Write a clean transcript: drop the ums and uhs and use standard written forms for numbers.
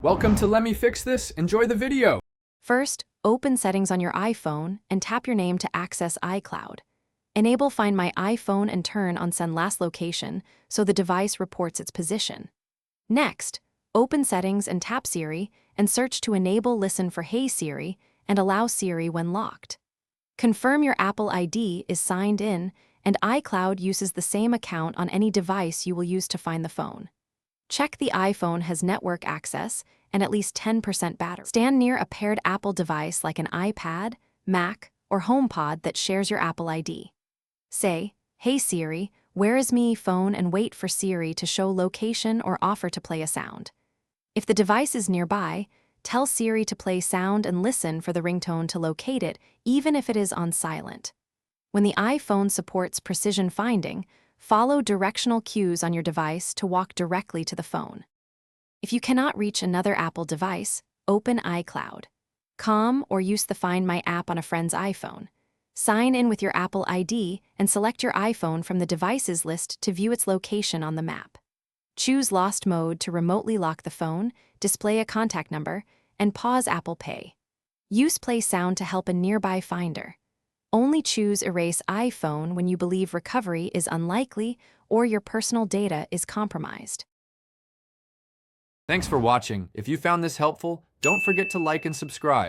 Welcome to Let Me Fix This. Enjoy the video. First, open Settings on your iPhone and tap your name to access iCloud. Enable Find My iPhone and turn on Send Last Location so the device reports its position. Next, open Settings and tap Siri and search to enable Listen for Hey Siri and allow Siri when locked. Confirm your Apple ID is signed in and iCloud uses the same account on any device you will use to find the phone. Check the iPhone has network access and at least 10% battery. Stand near a paired Apple device like an iPad, Mac, or HomePod that shares your Apple ID. Say, "Hey Siri, where is me phone?" and wait for Siri to show location or offer to play a sound. If the device is nearby, tell Siri to play sound and listen for the ringtone to locate it, even if it is on silent. When the iPhone supports precision finding, follow directional cues on your device to walk directly to the phone. If you cannot reach another Apple device, open iCloud. Or use the Find My app on a friend's iPhone. Sign in with your Apple ID and select your iPhone from the devices list to view its location on the map. Choose Lost Mode to remotely lock the phone, display a contact number, and pause Apple Pay. Use Play Sound to help a nearby finder. Only choose Erase iPhone when you believe recovery is unlikely or your personal data is compromised. Thanks for watching. If you found this helpful, don't forget to like and subscribe.